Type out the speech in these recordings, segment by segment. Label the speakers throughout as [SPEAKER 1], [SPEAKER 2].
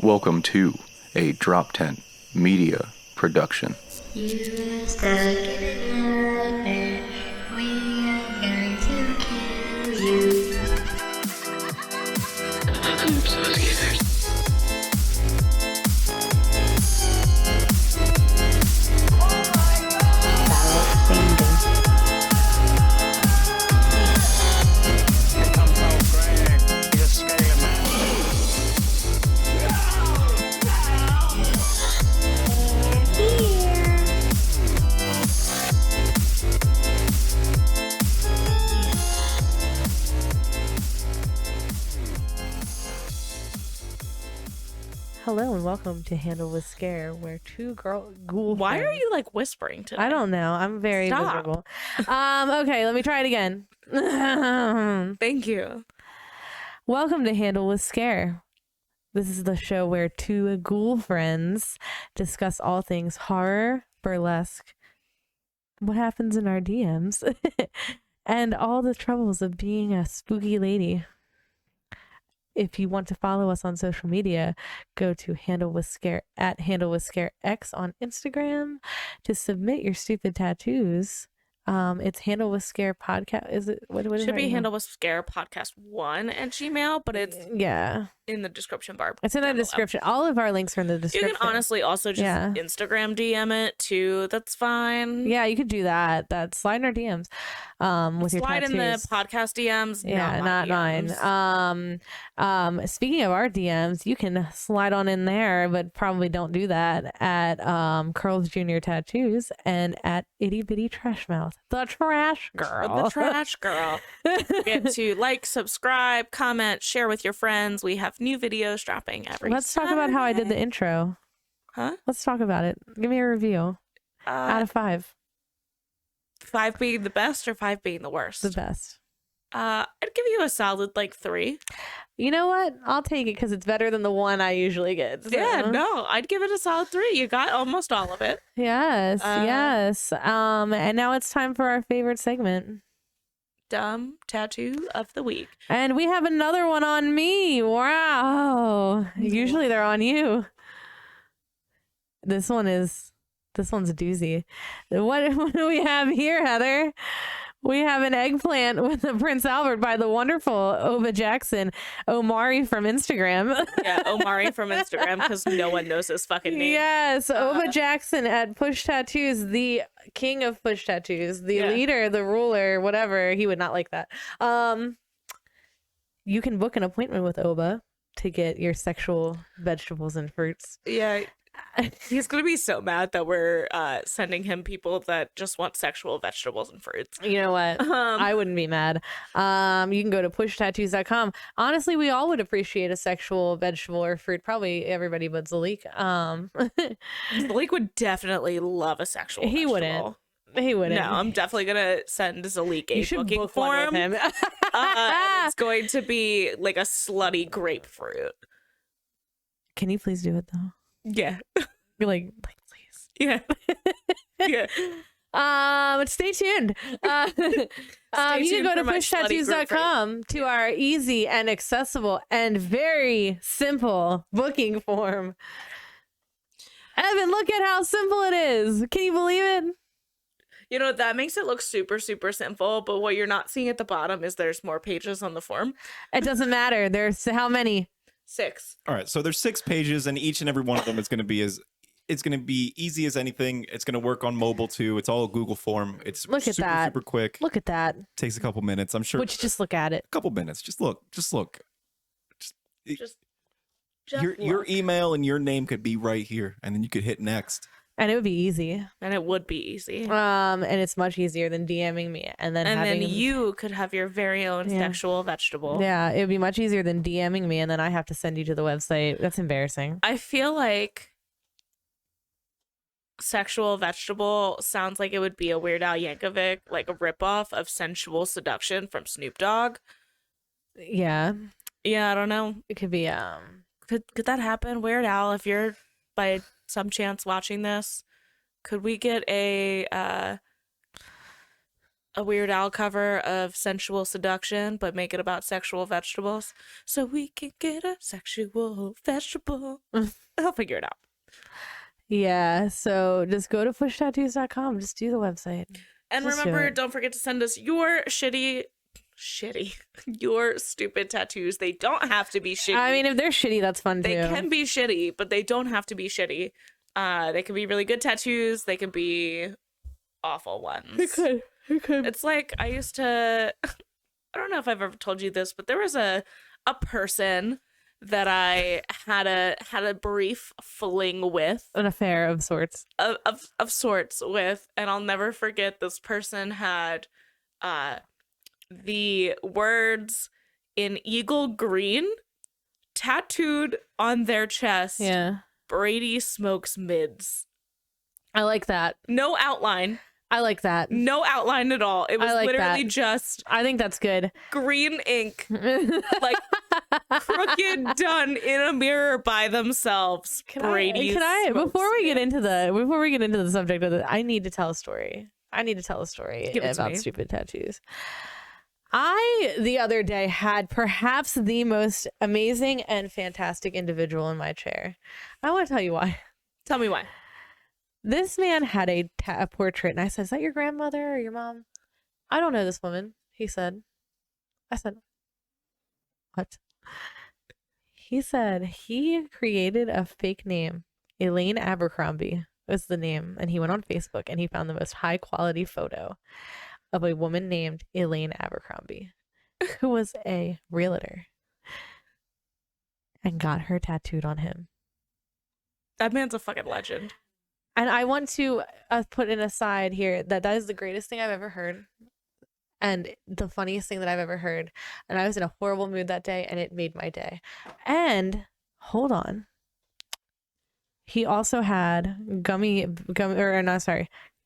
[SPEAKER 1] Welcome to a Drop Tent Media production.
[SPEAKER 2] You are stuck in another. We are going to kill you. I'm so scared.
[SPEAKER 3] Hello and welcome to Handle with Scare, where two ghoul
[SPEAKER 4] Why
[SPEAKER 3] friends-
[SPEAKER 4] are you like whispering today?
[SPEAKER 3] I don't know. I'm very
[SPEAKER 4] Stop.
[SPEAKER 3] miserable. Okay, let me try it again.
[SPEAKER 4] Thank you.
[SPEAKER 3] Welcome to Handle with Scare. This is the show where two ghoul friends discuss all things horror, burlesque, what happens in our DMs, and all the troubles of being a spooky lady. If you want to follow us on social media, go to Handle with Scare at Handle with Scare X on Instagram to submit your stupid tattoos. It's Handle with Scare podcast. Is it what is
[SPEAKER 4] Should
[SPEAKER 3] our
[SPEAKER 4] be
[SPEAKER 3] email?
[SPEAKER 4] Handle with Scare Podcast 1 at Gmail, but it's
[SPEAKER 3] Yeah,
[SPEAKER 4] in the description bar.
[SPEAKER 3] it's in the
[SPEAKER 4] down below.
[SPEAKER 3] description. All of our links are in the
[SPEAKER 4] You
[SPEAKER 3] description.
[SPEAKER 4] can honestly also just
[SPEAKER 3] Yeah.
[SPEAKER 4] Instagram DM it too. That's fine.
[SPEAKER 3] Yeah, you could do that. That's slide in our DMs. With your
[SPEAKER 4] Slide
[SPEAKER 3] tattoos.
[SPEAKER 4] in the podcast DMs.
[SPEAKER 3] Yeah,
[SPEAKER 4] not
[SPEAKER 3] mine. Speaking of our DMs, you can slide on in there, but probably don't do that at Curls Junior Tattoos and at Itty Bitty Trash Mouth, the trash girl.
[SPEAKER 4] The trash girl. Get to like, subscribe, comment, share with your friends. We have new videos dropping every
[SPEAKER 3] Let's talk about how I did the
[SPEAKER 4] Saturday.
[SPEAKER 3] intro.
[SPEAKER 4] Huh?
[SPEAKER 3] Let's talk about it. Give me a review out of 5.
[SPEAKER 4] 5 being the best or 5 being the worst?
[SPEAKER 3] The best.
[SPEAKER 4] I'd give you a solid like 3.
[SPEAKER 3] You know what? I'll take it because it's better than the one I usually get. So.
[SPEAKER 4] Yeah, no, I'd give it a solid 3. You got almost all of it.
[SPEAKER 3] Yes, yes. And now it's time for our favorite segment.
[SPEAKER 4] Dumb tattoo of the week.
[SPEAKER 3] And we have another one on me. Wow. Usually they're on you. This one's a doozy. What do we have here, Heather? We have an eggplant with a Prince Albert by the wonderful Ova Jackson Omari from Instagram.
[SPEAKER 4] Yeah, Omari from Instagram, because no one knows his fucking name.
[SPEAKER 3] Yes, Ova Jackson at Push Tattoos, the king of push tattoos, the leader, the ruler, whatever. He would not like that. You can book an appointment with Oba to get your sexual vegetables and fruits.
[SPEAKER 4] Yeah. He's going to be so mad that we're sending him people that just want sexual vegetables and fruits.
[SPEAKER 3] You know what? I wouldn't be mad. You can go to pushtattoos.com. Honestly, we all would appreciate a sexual vegetable or fruit. Probably everybody but Zalik.
[SPEAKER 4] Blake would definitely love a sexual vegetable.
[SPEAKER 3] He wouldn't.
[SPEAKER 4] No, I'm definitely going to send Zalik a
[SPEAKER 3] You should
[SPEAKER 4] booking
[SPEAKER 3] book one
[SPEAKER 4] form.
[SPEAKER 3] with him.
[SPEAKER 4] And it's going to be like a slutty grapefruit.
[SPEAKER 3] Can you please do it though?
[SPEAKER 4] Yeah.
[SPEAKER 3] You're like please.
[SPEAKER 4] Yeah. Yeah.
[SPEAKER 3] But stay tuned. You can
[SPEAKER 4] tuned
[SPEAKER 3] go to
[SPEAKER 4] for my slutty
[SPEAKER 3] pushtattoos.com to our easy and accessible and very simple booking form. Evan, look at how simple it is. Can you believe it?
[SPEAKER 4] You know, that makes it look super, super simple, but what you're not seeing at the bottom is there's more pages on the form.
[SPEAKER 3] It doesn't matter. There's how many?
[SPEAKER 4] 6.
[SPEAKER 5] All right, so there's 6 pages, and each and every one of them is going to be easy as anything. It's going to work on mobile too. It's all Google form. It's
[SPEAKER 3] Look at
[SPEAKER 5] super,
[SPEAKER 3] that.
[SPEAKER 5] super quick.
[SPEAKER 3] Look at that.
[SPEAKER 5] Takes a couple minutes. I'm sure.
[SPEAKER 3] Would you just look at it?
[SPEAKER 5] A couple minutes. Just look.
[SPEAKER 4] Just
[SPEAKER 5] Your
[SPEAKER 4] look.
[SPEAKER 5] email and your name could be right here, and then you could hit next.
[SPEAKER 3] And it would be easy.
[SPEAKER 4] And it would be easy.
[SPEAKER 3] And it's much easier than DMing me and then having
[SPEAKER 4] you could have your very own
[SPEAKER 3] Yeah.
[SPEAKER 4] sexual vegetable.
[SPEAKER 3] Yeah, it would be much easier than DMing me and then I have to send you to the website. That's embarrassing.
[SPEAKER 4] I feel like sexual vegetable sounds like it would be a Weird Al Yankovic, like a ripoff of Sensual Seduction from Snoop Dogg.
[SPEAKER 3] Yeah,
[SPEAKER 4] Yeah, I don't know.
[SPEAKER 3] it could be
[SPEAKER 4] Could that happen? Weird Al, if you're by some chance watching this, could we get a a Weird Al cover of Sensual Seduction, but make it about sexual vegetables. So we can get a sexual vegetable. I'll figure it out.
[SPEAKER 3] Yeah, so just go to pushtattoos.com. Just do the website.
[SPEAKER 4] And
[SPEAKER 3] Just do
[SPEAKER 4] remember,
[SPEAKER 3] it.
[SPEAKER 4] don't forget to send us your your stupid tattoos. They don't have to be shitty.
[SPEAKER 3] I mean, if they're shitty, that's fun too.
[SPEAKER 4] they can be shitty, but they don't have to be shitty. They can be really good tattoos. They can be awful ones.
[SPEAKER 3] It could.
[SPEAKER 4] It's like I used to. I don't know if I've ever told you this, but there was a person that I had a brief fling with,
[SPEAKER 3] An affair of sorts.
[SPEAKER 4] of sorts with, and I'll never forget. This person had the words in eagle green tattooed on their chest.
[SPEAKER 3] Yeah.
[SPEAKER 4] Brady smokes mids.
[SPEAKER 3] I like that.
[SPEAKER 4] No outline.
[SPEAKER 3] I like that.
[SPEAKER 4] No outline at all. It was
[SPEAKER 3] like
[SPEAKER 4] literally
[SPEAKER 3] that.
[SPEAKER 4] just
[SPEAKER 3] I think that's good.
[SPEAKER 4] green ink, like crooked, done in a mirror by themselves. Brady.
[SPEAKER 3] Before we get into the subject of it, I need to tell a story. Give
[SPEAKER 4] it to
[SPEAKER 3] about
[SPEAKER 4] me.
[SPEAKER 3] stupid tattoos. I, the other day, had perhaps the most amazing and fantastic individual in my chair. I want to tell you why.
[SPEAKER 4] Tell me why.
[SPEAKER 3] This man had a portrait, and I said, "Is that your grandmother or your mom?" "I don't know this woman," he said. I said, "What?" He said he created a fake name. Elaine Abercrombie was the name, and he went on Facebook and he found the most high quality photo of a woman named Elaine Abercrombie, who was a realtor, and got her tattooed on him.
[SPEAKER 4] That man's a fucking legend.
[SPEAKER 3] And I want to put an aside here that is the greatest thing I've ever heard, and the funniest thing that I've ever heard. And I was in a horrible mood that day, and it made my day. And hold on, he also had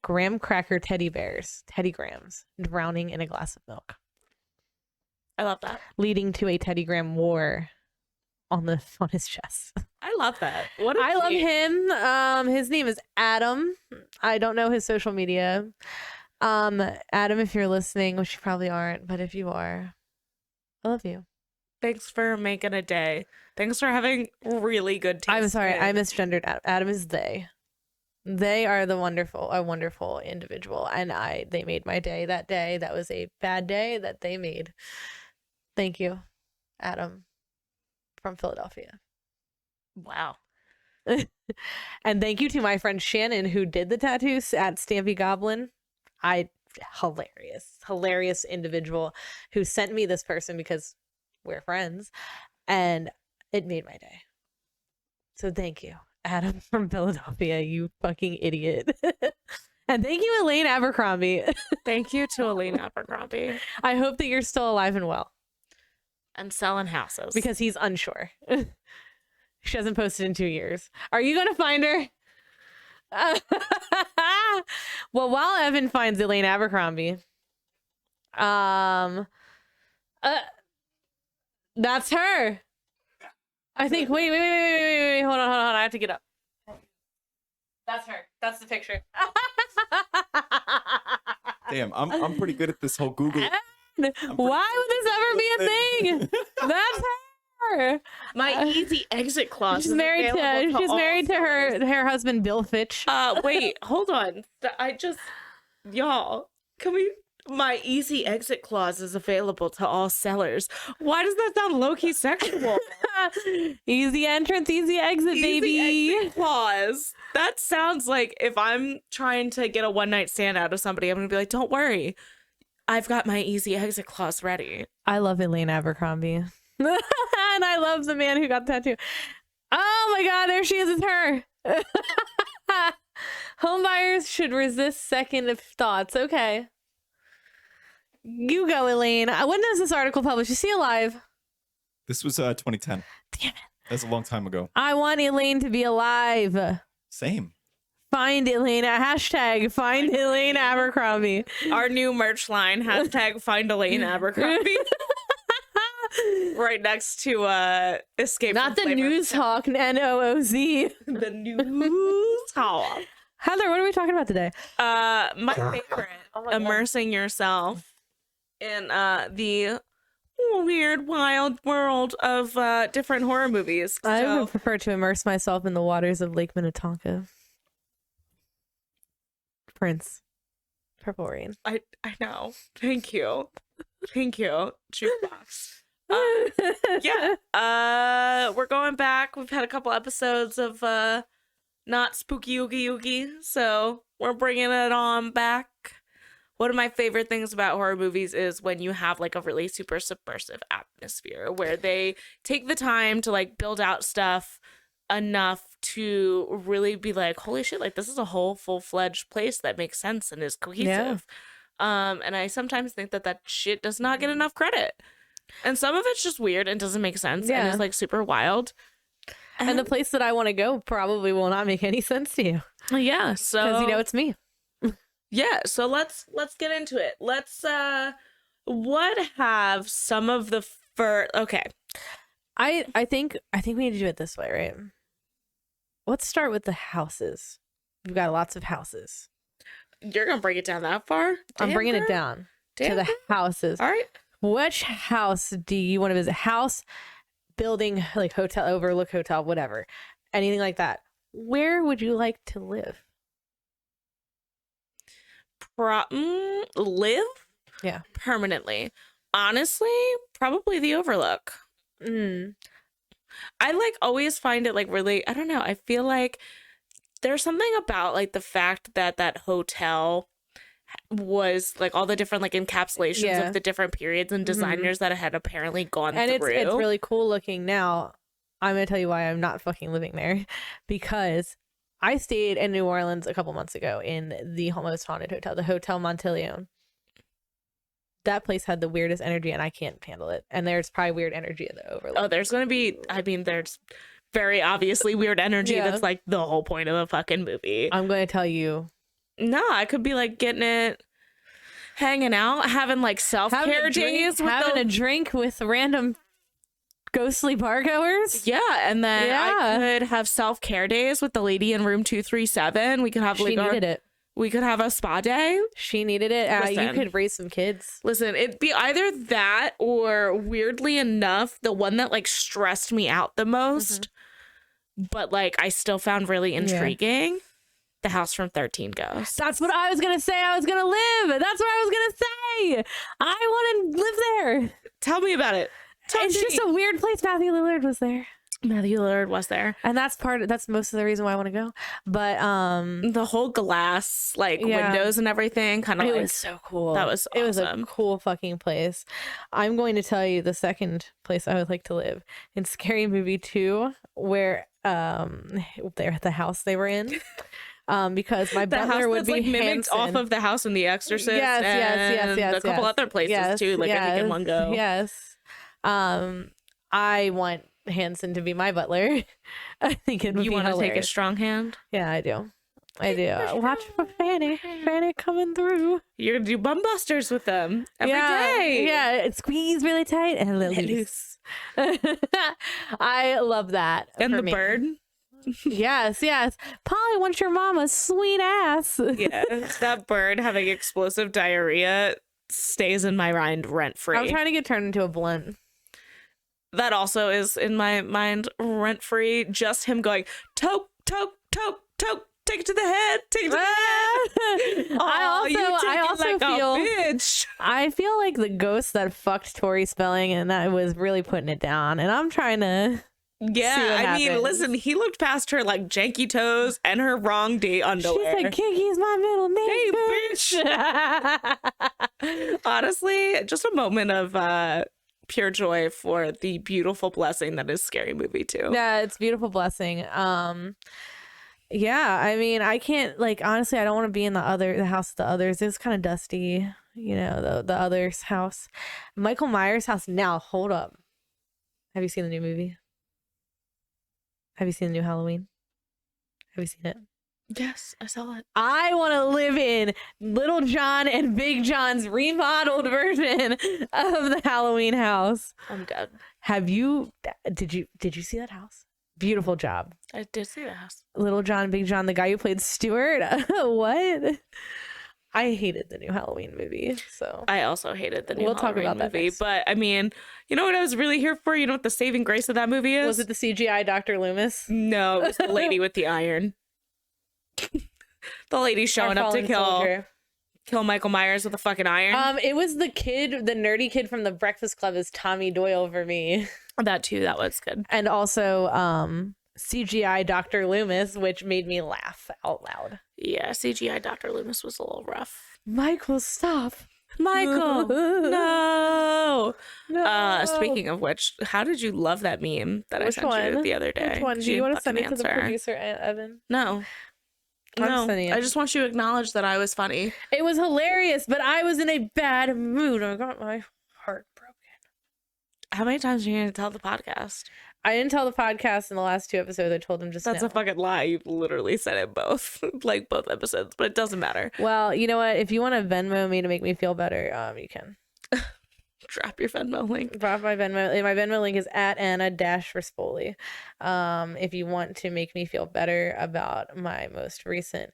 [SPEAKER 3] graham cracker teddy bears, Teddy Grahams, drowning in a glass of milk,
[SPEAKER 4] I love that.
[SPEAKER 3] leading to a Teddy Graham war on his chest.
[SPEAKER 4] I love that. What a
[SPEAKER 3] I love
[SPEAKER 4] G.
[SPEAKER 3] him. His name is Adam. I don't know his social media. Adam, if you're listening, which you probably aren't, but if you are, I love you.
[SPEAKER 4] Thanks for making a day. Thanks for having really good taste.
[SPEAKER 3] I'm sorry,
[SPEAKER 4] in-
[SPEAKER 3] I misgendered Adam. Adam is they. They are a wonderful individual, and they made my day that day. That was a bad day that they made. Thank you, Adam, from Philadelphia.
[SPEAKER 4] Wow.
[SPEAKER 3] And thank you to my friend Shannon, who did the tattoos at Stampy Goblin. Hilarious individual who sent me this person because we're friends, and it made my day. So thank you, Adam from Philadelphia, you fucking idiot. And thank you, Elaine Abercrombie.
[SPEAKER 4] Thank you to Elaine Abercrombie.
[SPEAKER 3] I hope that you're still alive and well,
[SPEAKER 4] And selling houses.
[SPEAKER 3] because he's unsure. She hasn't posted in 2 years. Are you gonna find her? Well, while Evan finds Elaine Abercrombie, that's her. I think. Wait. Hold on. I have to get up. That's her. That's the picture.
[SPEAKER 5] Damn, I'm pretty good at this whole Google.
[SPEAKER 3] Why would this ever be a thing? That's her.
[SPEAKER 4] My easy exit clause.
[SPEAKER 3] She's
[SPEAKER 4] is
[SPEAKER 3] married
[SPEAKER 4] available
[SPEAKER 3] to
[SPEAKER 4] all
[SPEAKER 3] her husband Bill Fitch.
[SPEAKER 4] Wait, hold on. Y'all, can we? My easy exit clause is available to all sellers. Why does that sound low-key sexual?
[SPEAKER 3] Easy entrance, easy exit, baby.
[SPEAKER 4] Easy exit clause. That sounds like if I'm trying to get a one-night stand out of somebody, I'm gonna be like, don't worry, I've got my easy exit clause ready.
[SPEAKER 3] I love Elaine Abercrombie. And I love the man who got the tattoo. Oh my god, there she is. It's her. Homebuyers should resist second thoughts. Okay. You go, Elaine. When does this article publish? Is she alive?
[SPEAKER 5] This was 2010.
[SPEAKER 3] Damn it.
[SPEAKER 5] That's a long time ago.
[SPEAKER 3] I want Elaine to be alive.
[SPEAKER 5] Same.
[SPEAKER 3] Find Elaine. Hashtag find Elaine Abercrombie.
[SPEAKER 4] Our new merch line, hashtag find Elaine Abercrombie. Right next to Escape
[SPEAKER 3] Not
[SPEAKER 4] from
[SPEAKER 3] the
[SPEAKER 4] Flavor.
[SPEAKER 3] News Hawk, NOOZ.
[SPEAKER 4] The News Hawk.
[SPEAKER 3] Heather, what are we talking about today?
[SPEAKER 4] My favorite,
[SPEAKER 3] Oh my God.
[SPEAKER 4] immersing yourself in the weird, wild world of different horror movies.
[SPEAKER 3] I
[SPEAKER 4] So,
[SPEAKER 3] would prefer to immerse myself in the waters of Lake Minnetonka. Prince. Purple Rain.
[SPEAKER 4] I know. Thank you, jukebox. Yeah. We're going back. We've had a couple episodes of not spooky oogie oogie, so we're bringing it on back. One of my favorite things about horror movies is when you have like a really super subversive atmosphere where they take the time to like build out stuff enough to really be like, holy shit, like this is a whole full-fledged place that makes sense and is cohesive. And I sometimes think that shit does not get enough credit. And some of it's just weird and doesn't make sense and is like super wild.
[SPEAKER 3] And the place that I want to go probably will not make any sense to you.
[SPEAKER 4] Yeah, so
[SPEAKER 3] Because you know it's me.
[SPEAKER 4] yeah, so let's get into it. Let's what have some of the okay.
[SPEAKER 3] I think we need to do it this way, right? Let's start with the houses. We've got lots of houses.
[SPEAKER 4] You're gonna break it down that far?
[SPEAKER 3] I'm bringing it down to the houses.
[SPEAKER 4] All right.
[SPEAKER 3] Which house do you want to visit? House, building, like hotel, overlook hotel, whatever. Anything like that. Where would you like to live?
[SPEAKER 4] Live?
[SPEAKER 3] Yeah.
[SPEAKER 4] Permanently. Honestly, probably the Overlook. I like always find it like really, I don't know. I feel like there's something about like the fact that that hotel was like all the different like encapsulations of the different periods and designers that had apparently gone
[SPEAKER 3] and
[SPEAKER 4] through.
[SPEAKER 3] it's really cool looking now. I'm gonna tell you why I'm not fucking living there, because I stayed in New Orleans a couple months ago in the most haunted hotel, the Hotel Monteleone. That place had the weirdest energy, and I can't handle it. And there's probably weird energy in the Overlook.
[SPEAKER 4] Oh, there's gonna be. I mean, there's very obviously weird energy. That's like the whole point of a fucking movie.
[SPEAKER 3] I'm going to tell you.
[SPEAKER 4] No, I could be like getting it, hanging out, having like self-care days,
[SPEAKER 3] having a drink with random ghostly bar goers.
[SPEAKER 4] Yeah, and then I could have self-care days with the lady in room 237. We could have
[SPEAKER 3] She needed it.
[SPEAKER 4] We could have a spa day.
[SPEAKER 3] She needed it. You could raise some kids.
[SPEAKER 4] Listen, it'd be either that or, weirdly enough, the one that like stressed me out the most, but like I still found really intriguing. The House from 13 Ghosts.
[SPEAKER 3] That's what I was gonna say. I was gonna live. That's what I was gonna say. I want to live there.
[SPEAKER 4] Tell me about it.
[SPEAKER 3] It's just a weird place. Matthew Lillard was there.
[SPEAKER 4] Matthew Lillard was there,
[SPEAKER 3] and that's most of the reason why I want to go. But
[SPEAKER 4] the whole glass like windows and everything, kind of
[SPEAKER 3] it
[SPEAKER 4] like,
[SPEAKER 3] was so cool.
[SPEAKER 4] That was awesome.
[SPEAKER 3] It was a cool fucking place. I'm going to tell you the second place I would like to live, in Scary Movie 2, where they're at the house they were in. Because my butler would be
[SPEAKER 4] like mimicked off of the house in The Exorcist. Yes. A couple other places too, like I think in one go.
[SPEAKER 3] Yes. I want Hanson to be my butler. I think it would be
[SPEAKER 4] You want to
[SPEAKER 3] hilarious.
[SPEAKER 4] take a strong hand?
[SPEAKER 3] Yeah, I do. Watch for Fanny coming through.
[SPEAKER 4] You're gonna do bum busters with them every day.
[SPEAKER 3] Yeah, it squeeze really tight and let loose. I love that.
[SPEAKER 4] And
[SPEAKER 3] for
[SPEAKER 4] the
[SPEAKER 3] me.
[SPEAKER 4] bird.
[SPEAKER 3] Yes. Polly wants your mama's sweet ass.
[SPEAKER 4] Yeah, that bird having explosive diarrhea stays in my mind rent free.
[SPEAKER 3] I'm trying to get turned into a blunt.
[SPEAKER 4] That also is in my mind rent free. Just him going toke, toke, toke, toke. Take it to the head. Take it to the head.
[SPEAKER 3] I also
[SPEAKER 4] like
[SPEAKER 3] feel.
[SPEAKER 4] A bitch.
[SPEAKER 3] I feel like the ghost that fucked Tori Spelling, and that was really putting it down. And I'm trying to.
[SPEAKER 4] Yeah, I mean, listen, he looked past her like janky toes and her wrong day underwear.
[SPEAKER 3] She said, Kiki's my middle name.
[SPEAKER 4] Hey, bitch. Honestly, just a moment of pure joy for the beautiful blessing that is Scary Movie 2.
[SPEAKER 3] Yeah, it's a beautiful blessing. Yeah, I mean, I can't, like, honestly, I don't want to be in the house of the others. It's kind of dusty, you know, the others' house. Michael Myers' house. Now, hold up. Have you seen the new movie? Have you seen the new Halloween? Have you seen it?
[SPEAKER 4] Yes, I saw it.
[SPEAKER 3] I want to live in Little John and Big John's remodeled version of the Halloween house.
[SPEAKER 4] I'm dead.
[SPEAKER 3] Did you see that house? Beautiful job.
[SPEAKER 4] I did see that.
[SPEAKER 3] Little John, Big John, the guy who played Stuart. What? I hated the new Halloween movie. So
[SPEAKER 4] I also hated the new
[SPEAKER 3] We'll talk
[SPEAKER 4] Halloween
[SPEAKER 3] about that
[SPEAKER 4] movie.
[SPEAKER 3] next.
[SPEAKER 4] But I mean, you know what I was really here for? You know what the saving grace of that movie is?
[SPEAKER 3] was it the CGI Dr. Loomis?
[SPEAKER 4] No, it was the lady with the iron. The lady showing
[SPEAKER 3] Our
[SPEAKER 4] up to
[SPEAKER 3] fallen soldier.
[SPEAKER 4] kill Michael Myers with a fucking iron.
[SPEAKER 3] It was the nerdy kid from the Breakfast Club is Tommy Doyle for me.
[SPEAKER 4] That too, that was good.
[SPEAKER 3] And also CGI Dr. Loomis, which made me laugh out loud.
[SPEAKER 4] Yeah, CGI Dr. Loomis was a little rough.
[SPEAKER 3] Michael, stop.
[SPEAKER 4] Michael, no.
[SPEAKER 3] No.
[SPEAKER 4] Speaking of which, how did you love that meme that
[SPEAKER 3] Which
[SPEAKER 4] I sent you
[SPEAKER 3] one?
[SPEAKER 4] the other day?
[SPEAKER 3] Which one? Do
[SPEAKER 4] She
[SPEAKER 3] you want to
[SPEAKER 4] didn't
[SPEAKER 3] send it to the
[SPEAKER 4] fucking answer.
[SPEAKER 3] producer, Evan?
[SPEAKER 4] No.
[SPEAKER 3] I'm
[SPEAKER 4] No,
[SPEAKER 3] sending it.
[SPEAKER 4] I just want you to acknowledge that I was funny.
[SPEAKER 3] It was hilarious, but I was in a bad mood. I got my heart broken.
[SPEAKER 4] How many times are you going to tell the podcast?
[SPEAKER 3] I didn't tell the podcast in the last 2 episodes. I told them just
[SPEAKER 4] That's
[SPEAKER 3] now.
[SPEAKER 4] a fucking lie. You literally said it both, like both episodes, but it doesn't matter.
[SPEAKER 3] Well, you know what? If you want to Venmo me to make me feel better, you can.
[SPEAKER 4] Drop your Venmo link.
[SPEAKER 3] Drop my Venmo. My Venmo link is at Anna-Rispoli. If you want to make me feel better about my most recent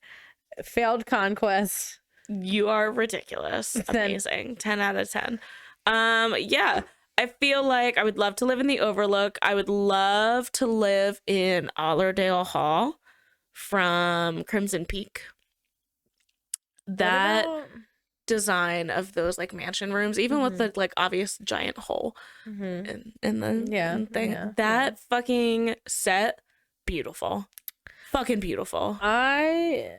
[SPEAKER 3] failed conquest.
[SPEAKER 4] You are ridiculous.
[SPEAKER 3] 10.
[SPEAKER 4] Amazing. 10 out of 10. Yeah. I feel like I would love to live in the Overlook. I would love to live in Allerdale Hall from Crimson Peak. That
[SPEAKER 3] What about-
[SPEAKER 4] design of those like mansion rooms, even with the like obvious giant hole
[SPEAKER 3] Mhm.
[SPEAKER 4] in the
[SPEAKER 3] Yeah,
[SPEAKER 4] thing.
[SPEAKER 3] yeah,
[SPEAKER 4] That fucking set, beautiful. Fucking beautiful.
[SPEAKER 3] I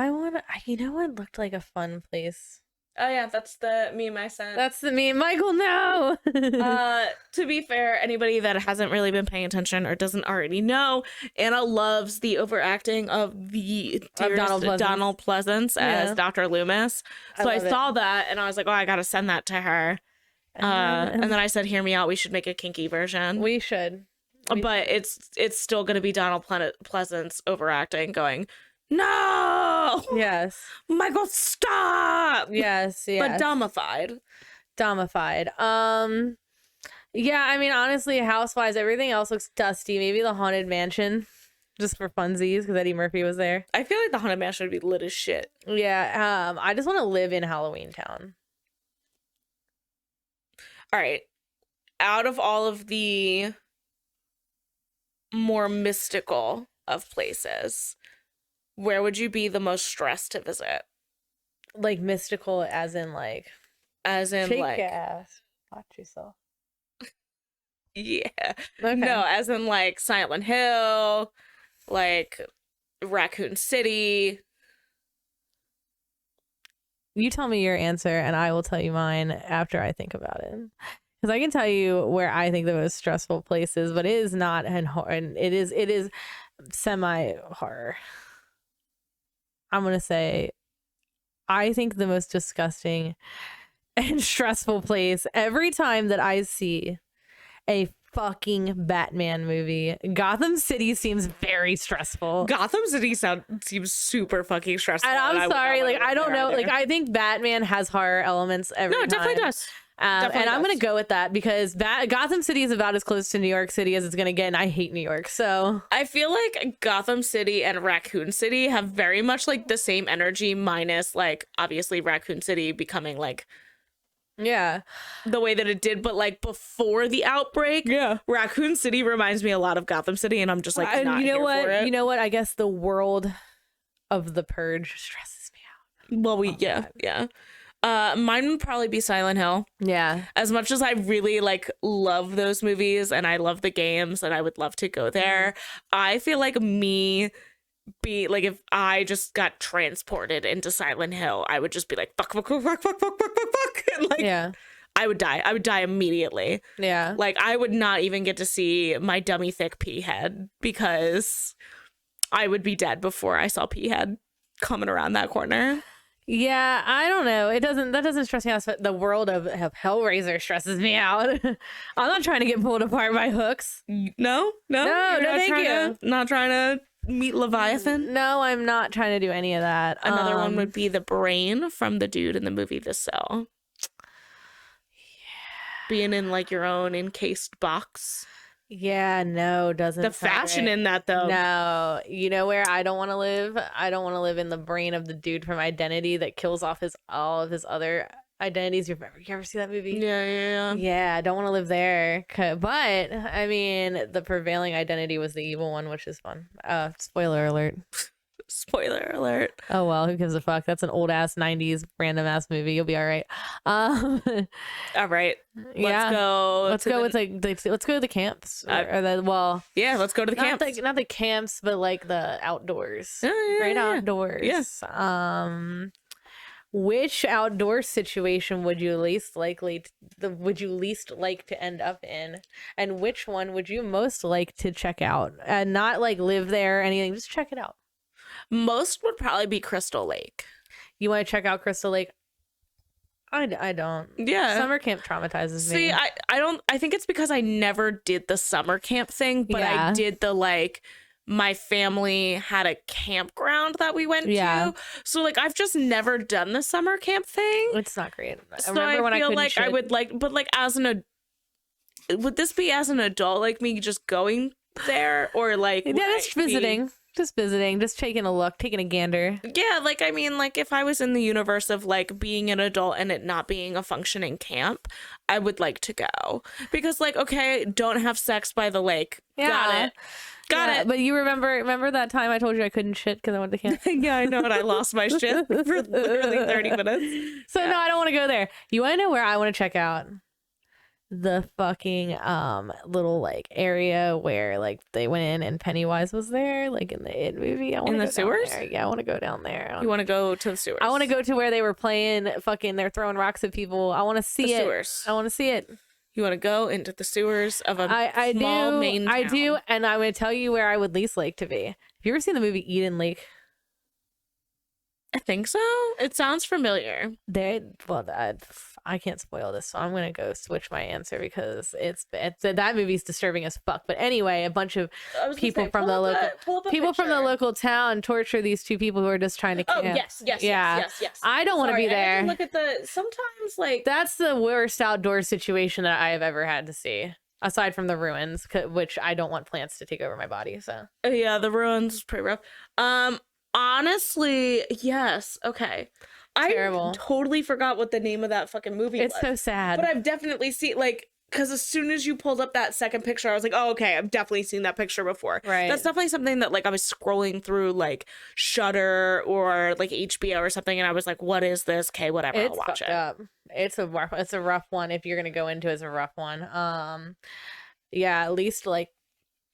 [SPEAKER 3] want to, you know what looked like a fun place?
[SPEAKER 4] Oh yeah, that's the meme I sent.
[SPEAKER 3] That's the meme. Michael, no.
[SPEAKER 4] To be fair, anybody that hasn't really been paying attention or doesn't already know, Anna loves the overacting of the Donald Pleasance as
[SPEAKER 3] Yeah.
[SPEAKER 4] Dr. Loomis. So I
[SPEAKER 3] love it.
[SPEAKER 4] saw that and I was like, oh, I gotta send that to her. And then I said, hear me out. We should make a kinky version.
[SPEAKER 3] We should.
[SPEAKER 4] But it's still gonna be Donald Pleasance overacting, going, no,
[SPEAKER 3] Yes.
[SPEAKER 4] Michael, stop.
[SPEAKER 3] Yes. Yes.
[SPEAKER 4] But dumbified.
[SPEAKER 3] Dumbified. Yeah, I mean, honestly, house-wise, everything else looks dusty. Maybe the Haunted Mansion, just for funsies, because Eddie Murphy was there.
[SPEAKER 4] I feel like the Haunted Mansion would be lit as shit.
[SPEAKER 3] Yeah, I just want to live in Halloween Town.
[SPEAKER 4] All right. Out of all of the more mystical of places, where would you be the most stressed to visit?
[SPEAKER 3] Like mystical, as in like
[SPEAKER 4] As in
[SPEAKER 3] shake
[SPEAKER 4] like
[SPEAKER 3] your ass, watch yourself.
[SPEAKER 4] yeah.
[SPEAKER 3] Okay.
[SPEAKER 4] No, as in like Silent Hill, like Raccoon City.
[SPEAKER 3] You tell me your answer, and I will tell you mine after I think about it. Because I can tell you where I think the most stressful place is, but it is not and it is semi horror. I'm gonna say, I think the most disgusting and stressful place every time that I see a fucking Batman movie, Gotham City seems very stressful.
[SPEAKER 4] Gotham City seems super fucking stressful.
[SPEAKER 3] And I'm
[SPEAKER 4] I would not
[SPEAKER 3] sorry,
[SPEAKER 4] wanna
[SPEAKER 3] like
[SPEAKER 4] live
[SPEAKER 3] I don't
[SPEAKER 4] there
[SPEAKER 3] know,
[SPEAKER 4] either.
[SPEAKER 3] like I think Batman has horror elements every
[SPEAKER 4] No,
[SPEAKER 3] time.
[SPEAKER 4] it definitely does. Definitely
[SPEAKER 3] And I'm
[SPEAKER 4] does.
[SPEAKER 3] gonna go with that because Gotham City is about as close to New York City as it's gonna get, and I hate New York. So
[SPEAKER 4] I feel like Gotham City and Raccoon City have very much like the same energy, minus like obviously Raccoon City becoming like
[SPEAKER 3] yeah,
[SPEAKER 4] the way that it did, but like before the outbreak,
[SPEAKER 3] yeah.
[SPEAKER 4] Raccoon City reminds me a lot of Gotham City, and I'm just like, not
[SPEAKER 3] you know
[SPEAKER 4] here
[SPEAKER 3] what?
[SPEAKER 4] for it.
[SPEAKER 3] You know what? I guess the world of the Purge stresses me out.
[SPEAKER 4] Well, yeah. Mine would probably be Silent Hill.
[SPEAKER 3] Yeah,
[SPEAKER 4] As much as I really like love those movies and I love the games and I would love to go there, I feel like if I just got transported into Silent Hill, I would just be like fuck, and like
[SPEAKER 3] yeah,
[SPEAKER 4] I would die. I would die immediately.
[SPEAKER 3] yeah.
[SPEAKER 4] Like I would not even get to see my dummy thick pea head because I would be dead before I saw pea head coming around that corner.
[SPEAKER 3] Yeah, I don't know. That doesn't stress me out. The world of Hellraiser stresses me out. I'm not trying to get pulled apart by hooks.
[SPEAKER 4] No,
[SPEAKER 3] No, thank you.
[SPEAKER 4] Not trying to meet Leviathan.
[SPEAKER 3] No, I'm not trying to do any of that.
[SPEAKER 4] Another one would be the brain from the dude in the movie The Cell. being in like your own encased box.
[SPEAKER 3] Yeah, no, doesn't
[SPEAKER 4] The
[SPEAKER 3] sound
[SPEAKER 4] fashion
[SPEAKER 3] right.
[SPEAKER 4] in that though.
[SPEAKER 3] No, you know where I don't want to live? I don't want to live in the brain of the dude from Identity that kills off all of his other identities. You ever see that movie?
[SPEAKER 4] Yeah.
[SPEAKER 3] Yeah, I don't want to live there. But I mean, the prevailing identity was the evil one, which is fun. Spoiler alert.
[SPEAKER 4] Spoiler alert.
[SPEAKER 3] Oh well, who gives a fuck? That's an old ass 90s random ass movie. You'll be all right.
[SPEAKER 4] All right.
[SPEAKER 3] Yeah.
[SPEAKER 4] Let's go.
[SPEAKER 3] Let's go with let's go to the camps. Or the
[SPEAKER 4] Yeah, let's go to the
[SPEAKER 3] not
[SPEAKER 4] camp.
[SPEAKER 3] not the camps, but like the outdoors.
[SPEAKER 4] Yeah, yeah,
[SPEAKER 3] Great
[SPEAKER 4] yeah.
[SPEAKER 3] outdoors.
[SPEAKER 4] Yes.
[SPEAKER 3] Which outdoor situation would you least like to end up in, and which one would you most like to check out? And not like live there or anything, just check it out.
[SPEAKER 4] Most would probably be Crystal Lake.
[SPEAKER 3] You want to check out Crystal Lake? I don't.
[SPEAKER 4] Yeah.
[SPEAKER 3] Summer camp traumatizes me.
[SPEAKER 4] See, I don't. I think it's because I never did the summer camp thing, but
[SPEAKER 3] Yeah.
[SPEAKER 4] I did the like. My family had a campground that we went to, so like I've just never done the summer camp thing.
[SPEAKER 3] It's not great.
[SPEAKER 4] So
[SPEAKER 3] remember when
[SPEAKER 4] I feel
[SPEAKER 3] couldn't
[SPEAKER 4] like I
[SPEAKER 3] shit?
[SPEAKER 4] would like, but like would this be as an adult, like me just going there, or like
[SPEAKER 3] Yeah, just visiting. Just visiting, just taking a look, taking a gander.
[SPEAKER 4] Yeah, like I mean, like if I was in the universe of like being an adult and it not being a functioning camp, I would like to go because like okay, don't have sex by the lake.
[SPEAKER 3] Yeah.
[SPEAKER 4] Got it.
[SPEAKER 3] But you remember that time I told you I couldn't shit because I went to camp?
[SPEAKER 4] Yeah, I know, and I lost my shit for literally 30 minutes.
[SPEAKER 3] So no, I don't want to go there. You want to know where I want to check out? The fucking little like area where like they went in and Pennywise was there, like in the It movie. I want
[SPEAKER 4] In
[SPEAKER 3] to
[SPEAKER 4] the sewers?
[SPEAKER 3] Yeah, I want to go down there.
[SPEAKER 4] You want to go to the sewers?
[SPEAKER 3] I want to go to where they were playing fucking. They're throwing rocks at people. I want to see
[SPEAKER 4] The
[SPEAKER 3] it.
[SPEAKER 4] sewers.
[SPEAKER 3] I want to see it.
[SPEAKER 4] You want to go into the sewers of a
[SPEAKER 3] I
[SPEAKER 4] small
[SPEAKER 3] do.
[SPEAKER 4] main
[SPEAKER 3] I
[SPEAKER 4] town.
[SPEAKER 3] do, and I'm going to tell you where I would least like to be. Have you ever seen the movie Eden Lake?
[SPEAKER 4] I think so. It sounds familiar.
[SPEAKER 3] I can't spoil this, so I'm gonna go switch my answer because it's that movie's disturbing as fuck. But anyway, a bunch of people from the local town torture these two people who are just trying to
[SPEAKER 4] Oh
[SPEAKER 3] camp.
[SPEAKER 4] yes.
[SPEAKER 3] I don't want to be
[SPEAKER 4] Sorry, I had
[SPEAKER 3] there.
[SPEAKER 4] to look at the sometimes like
[SPEAKER 3] That's the worst outdoor situation that I have ever had to see, aside from the ruins, which I don't want plants to take over my body. So
[SPEAKER 4] yeah, the ruins is pretty rough. Honestly, yes. Okay.
[SPEAKER 3] Terrible.
[SPEAKER 4] I totally forgot what the name of that fucking movie
[SPEAKER 3] it's
[SPEAKER 4] was.
[SPEAKER 3] so sad.
[SPEAKER 4] But I've definitely seen like because as soon as you pulled up that second picture, I was like, oh, okay, I've definitely seen that picture before.
[SPEAKER 3] Right.
[SPEAKER 4] That's definitely something that like I was scrolling through like Shudder or like HBO or something, and I was like, what is this? Okay, whatever,
[SPEAKER 3] It's
[SPEAKER 4] I'll watch
[SPEAKER 3] fucked
[SPEAKER 4] it.
[SPEAKER 3] up. It's a rough one. If you're gonna go into it, it's a rough one. Yeah, at least like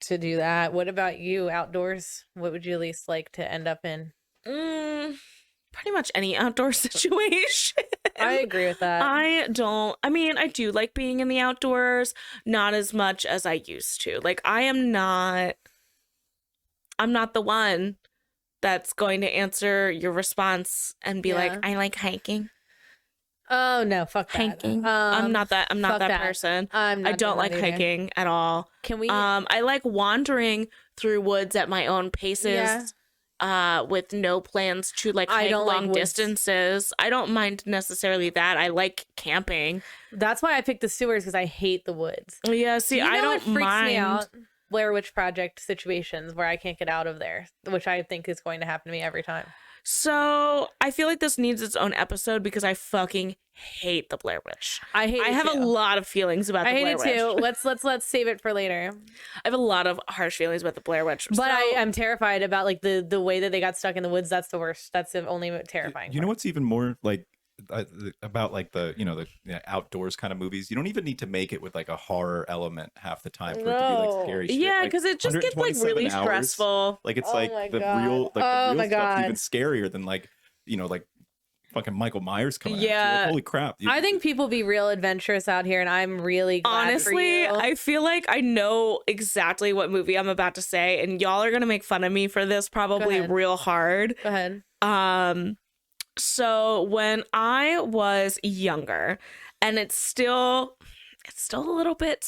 [SPEAKER 3] to do that. What about you? Outdoors? What would you at least like to end up in?
[SPEAKER 4] Pretty much any outdoor situation.
[SPEAKER 3] I agree with that.
[SPEAKER 4] I do like being in the outdoors, not as much as I used to. Like I'm not the one that's going to answer your response and be like, I like hiking.
[SPEAKER 3] Oh no, fuck that.
[SPEAKER 4] Hiking. I'm not that
[SPEAKER 3] fuck that.
[SPEAKER 4] person.
[SPEAKER 3] I'm not
[SPEAKER 4] I don't
[SPEAKER 3] doing
[SPEAKER 4] like
[SPEAKER 3] that either.
[SPEAKER 4] hiking at all.
[SPEAKER 3] Can we?
[SPEAKER 4] I like wandering through woods at my own paces. With no plans to like
[SPEAKER 3] I
[SPEAKER 4] hike
[SPEAKER 3] don't like
[SPEAKER 4] long
[SPEAKER 3] woods.
[SPEAKER 4] distances. I don't mind necessarily that. I like camping.
[SPEAKER 3] That's why I picked the sewers because I hate the woods.
[SPEAKER 4] Yeah, see,
[SPEAKER 3] You know
[SPEAKER 4] I
[SPEAKER 3] what
[SPEAKER 4] don't
[SPEAKER 3] freaks
[SPEAKER 4] mind.
[SPEAKER 3] me out? Blair Witch Project situations where I can't get out of there, which I think is going to happen to me every time.
[SPEAKER 4] So I feel like this needs its own episode because I fucking hate the Blair Witch.
[SPEAKER 3] I
[SPEAKER 4] have a lot of feelings about the
[SPEAKER 3] I hate
[SPEAKER 4] Blair
[SPEAKER 3] it
[SPEAKER 4] Witch.
[SPEAKER 3] too. Let's save it for later.
[SPEAKER 4] I have a lot of harsh feelings about the Blair Witch.
[SPEAKER 3] But
[SPEAKER 4] So-
[SPEAKER 3] I am terrified about like the way that they got stuck in the woods. That's the worst. That's the only terrifying.
[SPEAKER 5] You know
[SPEAKER 3] part.
[SPEAKER 5] what's even more like about like the outdoors kind of movies? You don't even need to make it with like a horror element half the time for it to be
[SPEAKER 3] No.
[SPEAKER 5] like scary shit.
[SPEAKER 4] yeah,
[SPEAKER 5] Like,
[SPEAKER 4] because it just gets like
[SPEAKER 5] 127
[SPEAKER 4] really
[SPEAKER 5] hours,
[SPEAKER 4] stressful.
[SPEAKER 5] Like it's
[SPEAKER 3] Oh
[SPEAKER 5] like
[SPEAKER 3] my
[SPEAKER 5] the
[SPEAKER 3] God.
[SPEAKER 5] real like
[SPEAKER 3] Oh
[SPEAKER 5] the
[SPEAKER 3] my
[SPEAKER 5] real stuff's
[SPEAKER 3] God.
[SPEAKER 5] even scarier than like like fucking Michael Myers coming at you.
[SPEAKER 4] Yeah.
[SPEAKER 5] Like, holy crap.
[SPEAKER 3] I think people be real adventurous out here, and I'm really glad for
[SPEAKER 4] Honestly,
[SPEAKER 3] you.
[SPEAKER 4] I feel like I know exactly what movie I'm about to say, and y'all are gonna make fun of me for this probably
[SPEAKER 3] ahead.
[SPEAKER 4] real hard.
[SPEAKER 3] Go ahead.
[SPEAKER 4] So when I was younger, and it's still a little bit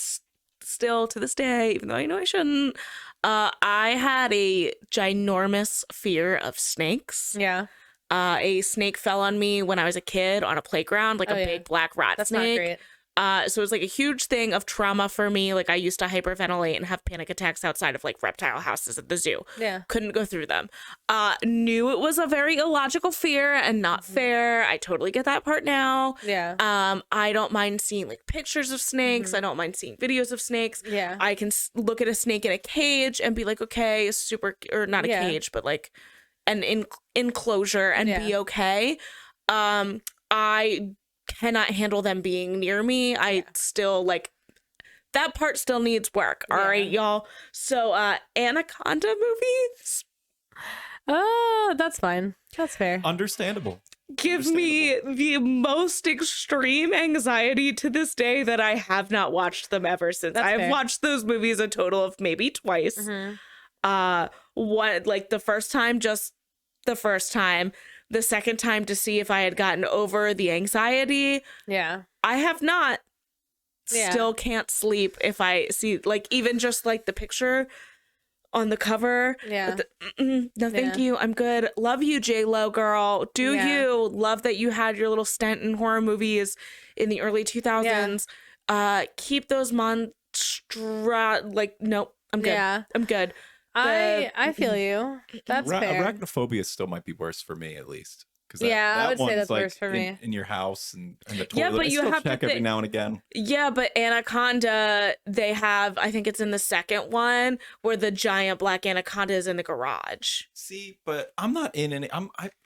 [SPEAKER 4] still to this day, even though I know I shouldn't. I had a ginormous fear of snakes.
[SPEAKER 3] Yeah,
[SPEAKER 4] A snake fell on me when I was a kid on a playground, like
[SPEAKER 3] Oh,
[SPEAKER 4] a
[SPEAKER 3] yeah.
[SPEAKER 4] big black rat
[SPEAKER 3] that's
[SPEAKER 4] snake.
[SPEAKER 3] not great.
[SPEAKER 4] So it's like a huge thing of trauma for me. Like I used to hyperventilate and have panic attacks outside of like reptile houses at the zoo.
[SPEAKER 3] Yeah.
[SPEAKER 4] Couldn't go through them. Knew it was a very illogical fear and not fair. I totally get that part now.
[SPEAKER 3] Yeah.
[SPEAKER 4] I don't mind seeing like pictures of snakes. I don't mind seeing videos of snakes.
[SPEAKER 3] Yeah.
[SPEAKER 4] I can look at a snake in a cage and be like, okay, super, or not a
[SPEAKER 3] Yeah.
[SPEAKER 4] cage, but like an enclosure and be okay. I cannot handle them being near me. I still like that part still needs work. All right, y'all. So Anaconda movies.
[SPEAKER 3] Oh, that's fine. That's fair.
[SPEAKER 5] Understandable.
[SPEAKER 4] Give me the most extreme anxiety to this day that I have not watched them ever since.
[SPEAKER 3] That's
[SPEAKER 4] I have
[SPEAKER 3] fair.
[SPEAKER 4] watched those movies a total of maybe twice. One, like the first time, just the first time. The second time to see if I had gotten over the anxiety.
[SPEAKER 3] Yeah.
[SPEAKER 4] I have not.
[SPEAKER 3] Yeah.
[SPEAKER 4] Still can't sleep if I see like even just like the picture on the cover.
[SPEAKER 3] Yeah.
[SPEAKER 4] No, thank you. I'm good. Love you, J-Lo girl. Do you love that you had your little stint in horror movies in the early 2000s? Keep those like nope. I'm good.
[SPEAKER 3] Yeah.
[SPEAKER 4] I'm good.
[SPEAKER 3] I feel you. That's fair.
[SPEAKER 5] Arachnophobia still might be worse for me, at least. Because
[SPEAKER 3] I would say
[SPEAKER 5] one's
[SPEAKER 3] that's
[SPEAKER 5] like
[SPEAKER 3] worse for me.
[SPEAKER 5] in your house and the toilet.
[SPEAKER 4] Yeah, but
[SPEAKER 5] I
[SPEAKER 4] you
[SPEAKER 5] still
[SPEAKER 4] have to
[SPEAKER 5] check every
[SPEAKER 4] think-
[SPEAKER 5] now and again.
[SPEAKER 4] Yeah, but Anaconda, they have, I think it's in the second one where the giant black anaconda is in the garage.
[SPEAKER 5] See, but I'm not in any.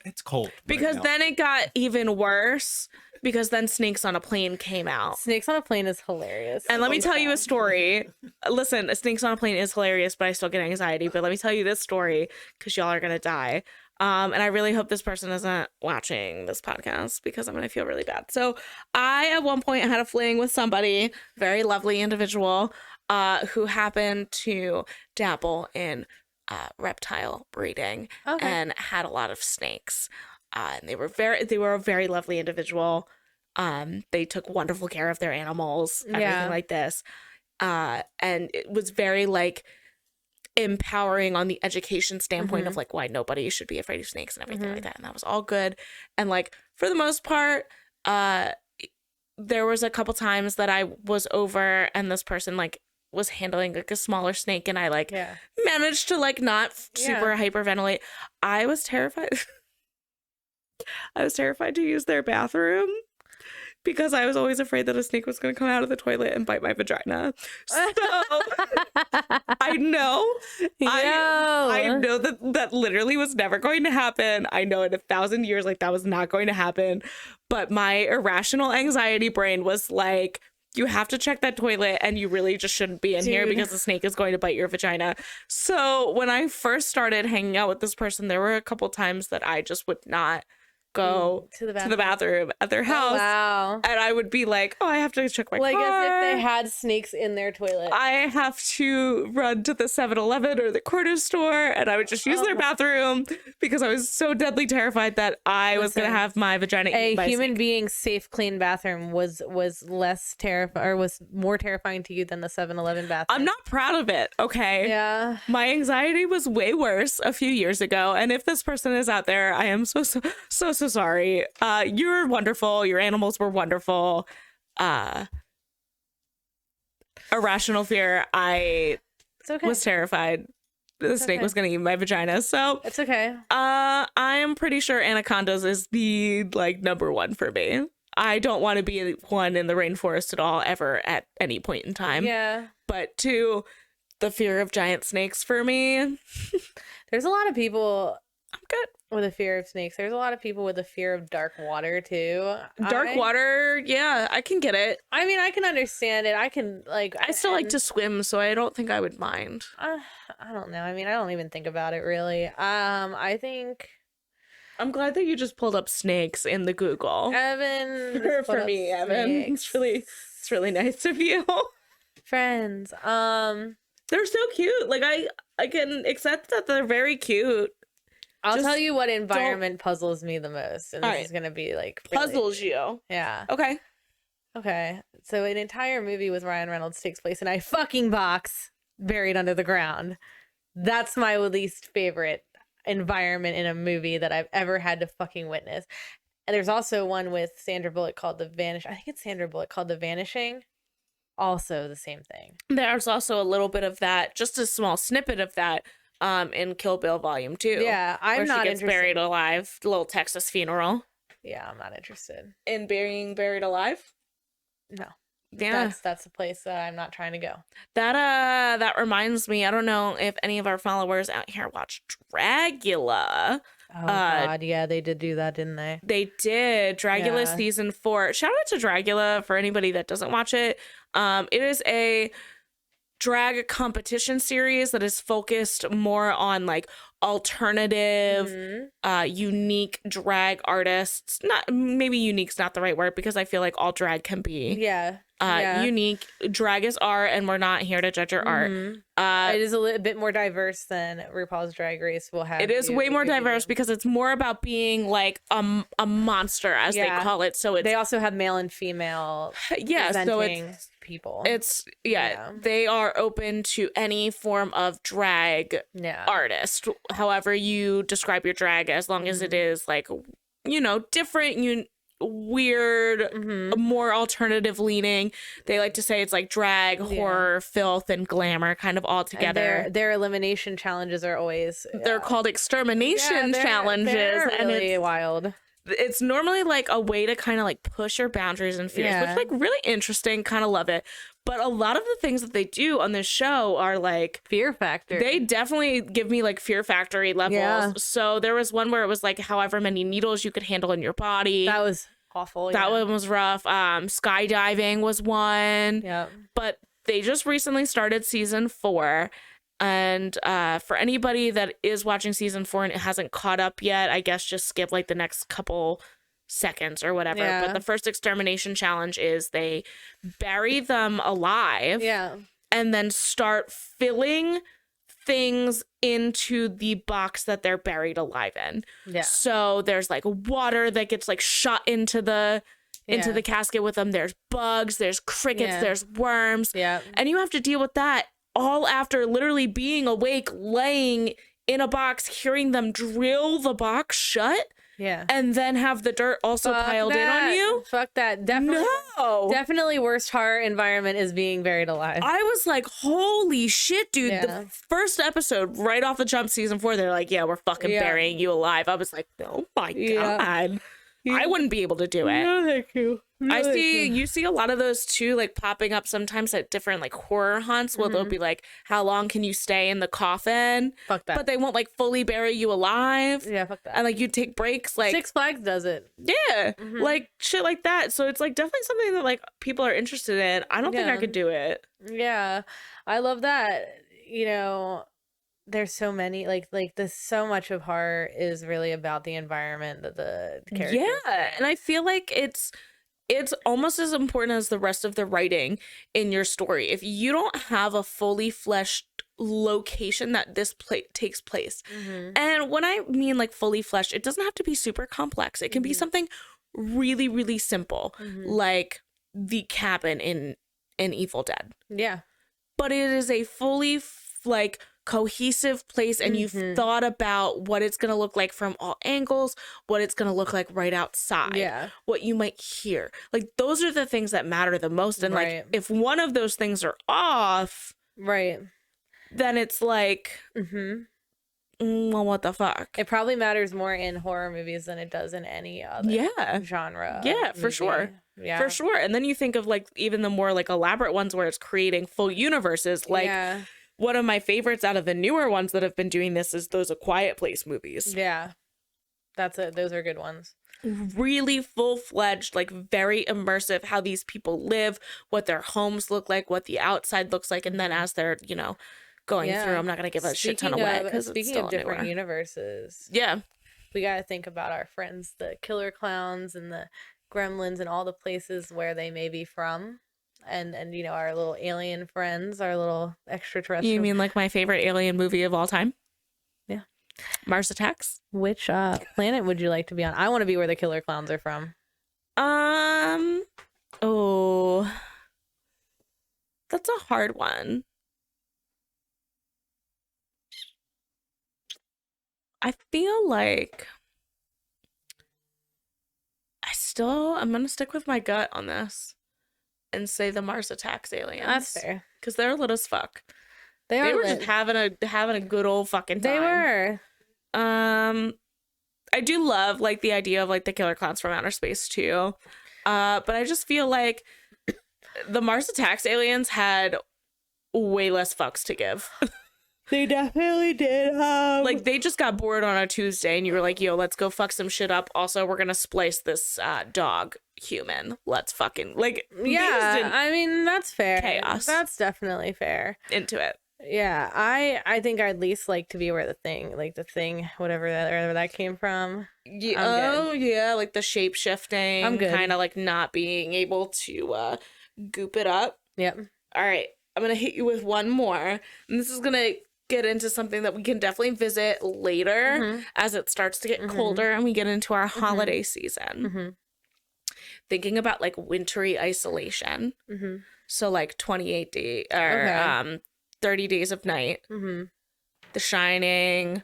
[SPEAKER 5] It's cold.
[SPEAKER 4] Because
[SPEAKER 5] right now.
[SPEAKER 4] then it got even worse because then Snakes on a Plane came out.
[SPEAKER 3] Snakes on a Plane is hilarious.
[SPEAKER 4] And let me tell you a story. Listen, Snakes on a Plane is hilarious, but I still get anxiety. But let me tell you this story because y'all are going to die. And I really hope this person isn't watching this podcast because I'm going to feel really bad. So I, at one point, had a fling with somebody, very lovely individual, who happened to dabble in reptile breeding and had a lot of snakes. And they were a very lovely individual. They took wonderful care of their animals, everything like this. And it was very like empowering on the education standpoint of like why nobody should be afraid of snakes and everything like that. And that was all good. And like for the most part, there was a couple times that I was over and this person like was handling like a smaller snake and I like managed to like not super hyperventilate. I was terrified. I was terrified to use their bathroom because I was always afraid that a snake was going to come out of the toilet and bite my vagina. So I know, I know that literally was never going to happen. I know in 1,000 years, like that was not going to happen. But my irrational anxiety brain was like, you have to check that toilet and you really just shouldn't be in here because the snake is going to bite your vagina. So when I first started hanging out with this person, there were a couple times that I just would not go to the bathroom at their house.
[SPEAKER 3] Wow.
[SPEAKER 4] And I would be like, oh, I have to check my car.
[SPEAKER 3] Like as if they had snakes in their toilet.
[SPEAKER 4] I have to run to the 7-Eleven or the corner store and I would just use their bathroom because I was so deadly terrified that I was going to have my vagina eaten by
[SPEAKER 3] a human
[SPEAKER 4] snake.
[SPEAKER 3] being's safe, clean bathroom was less terrifying or was more terrifying to you than the 7-Eleven bathroom.
[SPEAKER 4] I'm not proud of it, okay?
[SPEAKER 3] Yeah.
[SPEAKER 4] My anxiety was way worse a few years ago. And if this person is out there, I am so sorry. You're wonderful. Your animals were wonderful. Irrational fear. I
[SPEAKER 3] It's okay.
[SPEAKER 4] was terrified the snake was going to eat my vagina. So
[SPEAKER 3] It's okay.
[SPEAKER 4] I am pretty sure anacondas is the like number one for me. I don't want to be one in the rainforest at all ever at any point in time.
[SPEAKER 3] Yeah.
[SPEAKER 4] But two, the fear of giant snakes for me.
[SPEAKER 3] There's a lot of people
[SPEAKER 4] I'm good.
[SPEAKER 3] with a fear of snakes. There's a lot of people with a fear of dark water too.
[SPEAKER 4] Dark water, yeah, I can get it.
[SPEAKER 3] I mean, I can understand it. I can like.
[SPEAKER 4] I still like to swim, so I don't think I would mind.
[SPEAKER 3] I don't know. I mean, I don't even think about it really. I think
[SPEAKER 4] I'm glad that you just pulled up snakes in the Google.
[SPEAKER 3] Evan
[SPEAKER 4] for me, Evan. It's really nice of you.
[SPEAKER 3] Friends.
[SPEAKER 4] They're so cute. Like I can accept that they're very cute.
[SPEAKER 3] I'll
[SPEAKER 4] Just
[SPEAKER 3] tell you what environment puzzles me the most, and this is gonna be like really,
[SPEAKER 4] Puzzles you.
[SPEAKER 3] Yeah.
[SPEAKER 4] Okay.
[SPEAKER 3] Okay. So an entire movie with Ryan Reynolds takes place in a fucking box buried under the ground. That's my least favorite environment in a movie that I've ever had to fucking witness. And there's also one with Sandra Bullock called The Vanish. I think it's Sandra Bullock called The Vanishing. Also the same thing.
[SPEAKER 4] There's also a little bit of that, just a small snippet of that, in Kill Bill Volume 2.
[SPEAKER 3] Yeah, I'm
[SPEAKER 4] where
[SPEAKER 3] not
[SPEAKER 4] she gets
[SPEAKER 3] interested.
[SPEAKER 4] buried alive, little Texas funeral.
[SPEAKER 3] Yeah, I'm not interested.
[SPEAKER 4] In being buried alive?
[SPEAKER 3] No.
[SPEAKER 4] Yeah.
[SPEAKER 3] That's a place that I'm not trying to go.
[SPEAKER 4] That reminds me, I don't know if any of our followers out here watch Dragula.
[SPEAKER 3] Oh God, yeah, they did do that, didn't they?
[SPEAKER 4] They did. Dragula
[SPEAKER 3] Yeah.
[SPEAKER 4] season 4. Shout out to Dragula for anybody that doesn't watch it. It is a drag competition series that is focused more on like alternative, unique drag artists. Not maybe unique's not the right word because I feel like all drag can be unique. Drag is art, and we're not here to judge your art.
[SPEAKER 3] It is a little bit more diverse than RuPaul's Drag Race will have.
[SPEAKER 4] It is way more diverse because it's more about being like a monster, as they call it. So
[SPEAKER 3] they also have male and female.
[SPEAKER 4] So it's
[SPEAKER 3] people.
[SPEAKER 4] They are open to any form of drag artist, however you describe your drag, as long as it is like, different, weird, more alternative leaning. They like to say it's like drag, horror, filth, and glamour kind of all together.
[SPEAKER 3] And their elimination challenges are always
[SPEAKER 4] they're called extermination challenges,
[SPEAKER 3] they're
[SPEAKER 4] and
[SPEAKER 3] really
[SPEAKER 4] it's
[SPEAKER 3] wild.
[SPEAKER 4] It's normally like a way to kind of like push your boundaries and fears, which like really interesting. Kind of love it. But a lot of the things that they do on this show are like
[SPEAKER 3] fear factor.
[SPEAKER 4] They definitely give me like Fear Factory levels. Yeah. So there was one where it was like however many needles you could handle in your body.
[SPEAKER 3] That was awful.
[SPEAKER 4] That one was rough. Skydiving was one.
[SPEAKER 3] Yeah.
[SPEAKER 4] But they just recently started season 4. And for anybody that is watching season 4 and it hasn't caught up yet, I guess just skip like the next couple seconds or whatever. But the first extermination challenge is they bury them alive and then start filling things into the box that they're buried alive in. So there's like water that gets like shot into the casket with them. There's bugs, there's crickets, there's worms. And you have to deal with that all after literally being awake, laying in a box, hearing them drill the box shut. And then have the dirt also piled in on you.
[SPEAKER 3] Fuck that. Definitely worst horror environment is being buried alive.
[SPEAKER 4] I was like, holy shit, dude. The first episode, right off the jump, season 4, they're like, we're fucking burying you alive. I was like, oh my God. I wouldn't be able to do it.
[SPEAKER 3] No, thank you.
[SPEAKER 4] You see a lot of those too, like popping up sometimes at different like horror hunts where they'll be like, how long can you stay in the coffin?
[SPEAKER 3] Fuck that.
[SPEAKER 4] But they won't like fully bury you alive.
[SPEAKER 3] Yeah, fuck that.
[SPEAKER 4] And like you take breaks, like
[SPEAKER 3] Six Flags does it.
[SPEAKER 4] Yeah, like shit like that. So it's like definitely something that like people are interested in. I don't think I could do it.
[SPEAKER 3] Yeah, I love that. There's so many like this. So much of horror is really about the environment that the characters.
[SPEAKER 4] Yeah, and I feel like it's almost as important as the rest of the writing in your story. If you don't have a fully fleshed location that this takes place, and when I mean like fully fleshed, it doesn't have to be super complex. It can be something really, really simple, like the cabin in Evil Dead.
[SPEAKER 3] Yeah,
[SPEAKER 4] but it is a fully like cohesive place, and you've thought about what it's going to look like from all angles, what it's going to look like right outside, what you might hear. Like those are the things that matter the most. And like if one of those things are off, then it's like, well, what the fuck?
[SPEAKER 3] It probably matters more in horror movies than it does in any other genre.
[SPEAKER 4] Yeah, for sure. Yeah, for sure. And then you think of like even the more like elaborate ones where it's creating full universes, like one of my favorites out of the newer ones that have been doing this is those A Quiet Place movies.
[SPEAKER 3] Yeah, that's it. Those are good ones.
[SPEAKER 4] Really full-fledged, like very immersive, how these people live, what their homes look like, what the outside looks like. And then as they're, going through, I'm not going to give a shit ton away because it's still
[SPEAKER 3] of different universes.
[SPEAKER 4] Yeah.
[SPEAKER 3] We got to think about our friends, the killer clowns and the gremlins and all the places where they may be from. And our little alien friends, our little extraterrestrial.
[SPEAKER 4] You mean like my favorite alien movie of all time? Yeah. Mars Attacks?
[SPEAKER 3] Which planet would you like to be on? I want to be where the killer clowns are from.
[SPEAKER 4] Oh. That's a hard one. I feel like I'm gonna stick with my gut on this and say the Mars Attacks aliens.
[SPEAKER 3] That's fair.
[SPEAKER 4] Because they're lit as fuck.
[SPEAKER 3] They
[SPEAKER 4] They
[SPEAKER 3] are
[SPEAKER 4] were
[SPEAKER 3] lit.
[SPEAKER 4] just having a good old fucking time.
[SPEAKER 3] They were.
[SPEAKER 4] I do love like the idea of like the killer clowns from outer space too. But I just feel like the Mars Attacks aliens had way less fucks to give.
[SPEAKER 3] They definitely did.
[SPEAKER 4] Like they just got bored on a Tuesday and you were like, yo, let's go fuck some shit up. Also, we're gonna splice this dog human. Let's fucking like
[SPEAKER 3] yeah. I mean, that's fair.
[SPEAKER 4] Chaos.
[SPEAKER 3] That's definitely fair.
[SPEAKER 4] into it.
[SPEAKER 3] Yeah, I think I'd least like to be where the thing, whatever that came from.
[SPEAKER 4] Yeah, yeah, like the shape shifting.
[SPEAKER 3] I'm good.
[SPEAKER 4] Kind of like not being able to goop it up.
[SPEAKER 3] Yep.
[SPEAKER 4] All right, I'm gonna hit you with one more, and this is gonna get into something that we can definitely visit later as it starts to get colder and we get into our holiday season. Thinking about like wintry isolation. So like 28 day or 30 Days of Night, The Shining,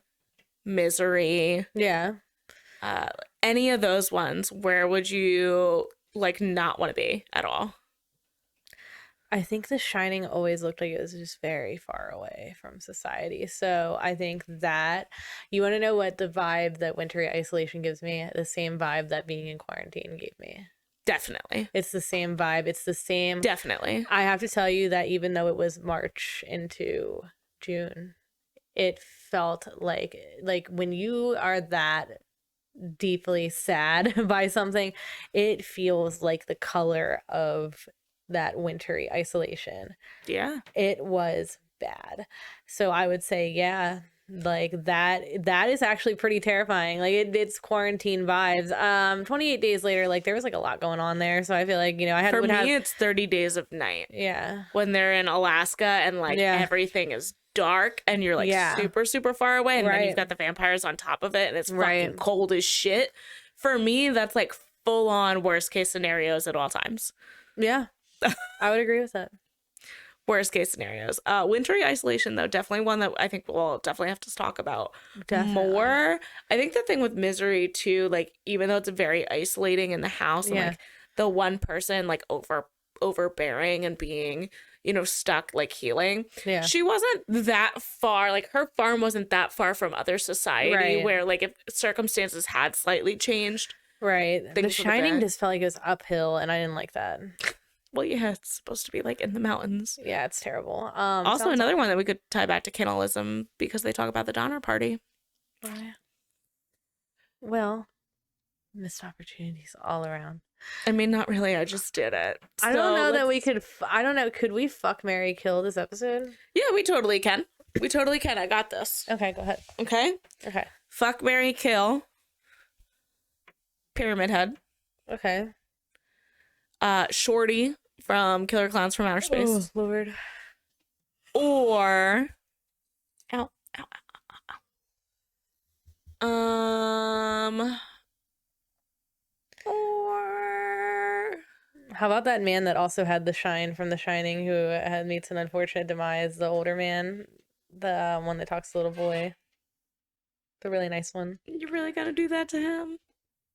[SPEAKER 4] Misery.
[SPEAKER 3] Yeah.
[SPEAKER 4] Any of those ones, where would you like not want to be at all?
[SPEAKER 3] I think The Shining always looked like it was just very far away from society. So I think that you want to know what the vibe that wintry isolation gives me? The same vibe that being in quarantine gave me.
[SPEAKER 4] Definitely.
[SPEAKER 3] It's the same vibe. It's the same.
[SPEAKER 4] Definitely.
[SPEAKER 3] I have to tell you that even though it was March into June, it felt like when you are that deeply sad by something, it feels like the color of that wintry isolation.
[SPEAKER 4] Yeah.
[SPEAKER 3] It was bad. So I would say, yeah, like that is actually pretty terrifying. Like it's quarantine vibes. 28 days later, like there was like a lot going on there. So I feel like,
[SPEAKER 4] For me, it's 30 Days of Night.
[SPEAKER 3] Yeah.
[SPEAKER 4] When they're in Alaska and like everything is dark and you're like super, super far away. And then you've got the vampires on top of it and it's fucking cold as shit. For me, that's like full on worst case scenarios at all times.
[SPEAKER 3] Yeah. I would agree with that.
[SPEAKER 4] Worst case scenarios. Wintry isolation, though, definitely one that I think we'll definitely have to talk about more. I think the thing with Misery, too, like, even though it's very isolating in the house and, like, the one person, like, overbearing and being, stuck, like, healing. Yeah. She wasn't that far. Like, her farm wasn't that far from other society where, like, if circumstances had slightly changed.
[SPEAKER 3] Right. The Shining just felt like it was uphill, and I didn't like that.
[SPEAKER 4] Well, yeah, it's supposed to be like in the mountains.
[SPEAKER 3] Yeah, it's terrible.
[SPEAKER 4] Also, another one that we could tie back to cannibalism because they talk about the Donner Party.
[SPEAKER 3] Well, missed opportunities all around.
[SPEAKER 4] I mean, not really. I just did it.
[SPEAKER 3] I don't know that we could. I don't know. Could we fuck, marry, kill this episode?
[SPEAKER 4] Yeah, we totally can. We totally can. I got this.
[SPEAKER 3] Okay, go ahead.
[SPEAKER 4] Okay.
[SPEAKER 3] Okay.
[SPEAKER 4] Fuck, marry, kill. Pyramid Head.
[SPEAKER 3] Okay.
[SPEAKER 4] Shorty from Killer Clowns from Outer Space.
[SPEAKER 3] Oh, Lord.
[SPEAKER 4] Or or
[SPEAKER 3] how about that man that also had the shine from The Shining who meets an unfortunate demise, the older man, the one that talks to the little boy, the really nice one.
[SPEAKER 4] You really gotta do that to him?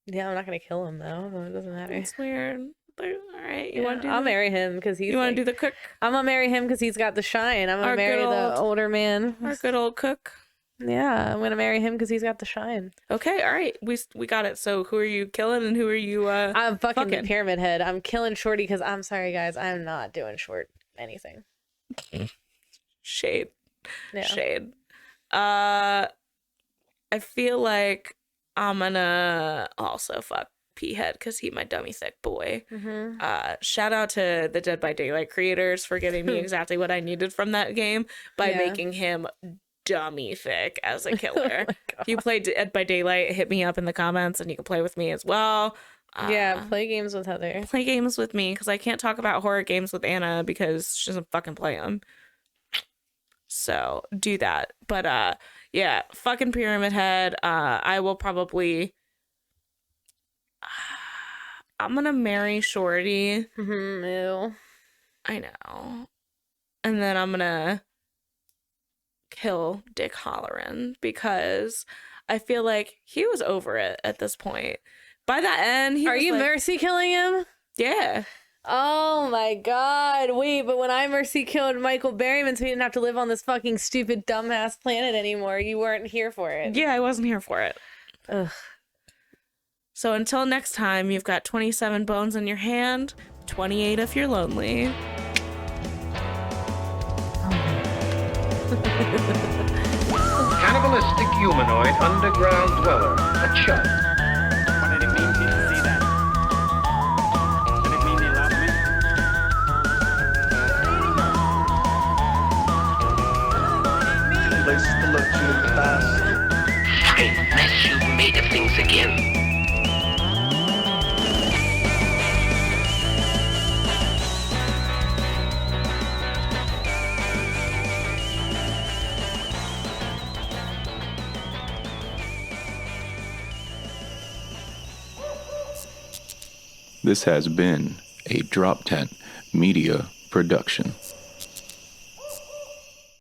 [SPEAKER 3] Yeah, I'm not gonna kill him though. It doesn't matter.
[SPEAKER 4] It's weird. All right, you want to do?
[SPEAKER 3] I'll marry him because he's.
[SPEAKER 4] You want to do the cook?
[SPEAKER 3] I'm gonna marry him because he's got the shine. I'm gonna marry the older man.
[SPEAKER 4] Our good old cook.
[SPEAKER 3] Yeah, I'm gonna marry him because he's got the shine.
[SPEAKER 4] Okay, all right, we got it. So who are you killing and who are you?
[SPEAKER 3] I'm fucking the Pyramid Head. I'm killing Shorty because I'm sorry guys, I'm not doing short anything.
[SPEAKER 4] Shade. Yeah. Shade. I feel like I'm gonna also fuck P-Head because he my dummy thick boy. Shout out to the Dead by Daylight creators for getting me exactly what I needed from that game by making him dummy thick as a killer. If you play Dead by Daylight, hit me up in the comments and you can play with me as well.
[SPEAKER 3] Play games with Heather.
[SPEAKER 4] Play games with me because I can't talk about horror games with Anna because she doesn't fucking play them. So do that. But yeah, fucking Pyramid Head. I will probably I'm gonna marry Shorty.
[SPEAKER 3] Ew.
[SPEAKER 4] I know. And then I'm gonna kill Dick Halloran because I feel like he was over it at this point. By the end, he
[SPEAKER 3] Are
[SPEAKER 4] was
[SPEAKER 3] you
[SPEAKER 4] like,
[SPEAKER 3] mercy killing him?
[SPEAKER 4] Yeah.
[SPEAKER 3] Oh my god. Wait, but when I mercy killed Michael Berryman so he didn't have to live on this fucking stupid dumbass planet anymore, you weren't here for it.
[SPEAKER 4] Yeah, I wasn't here for it.
[SPEAKER 3] Ugh.
[SPEAKER 4] So until next time, you've got 27 bones in your hand, 28 if you're lonely.
[SPEAKER 6] Cannibalistic humanoid underground dweller, a chud.
[SPEAKER 7] What did it mean to you to see that? Did it mean they love me?
[SPEAKER 6] Place to look to the past.
[SPEAKER 8] Fine, mess you made of things again.
[SPEAKER 1] This has been a Drop Tent Media production.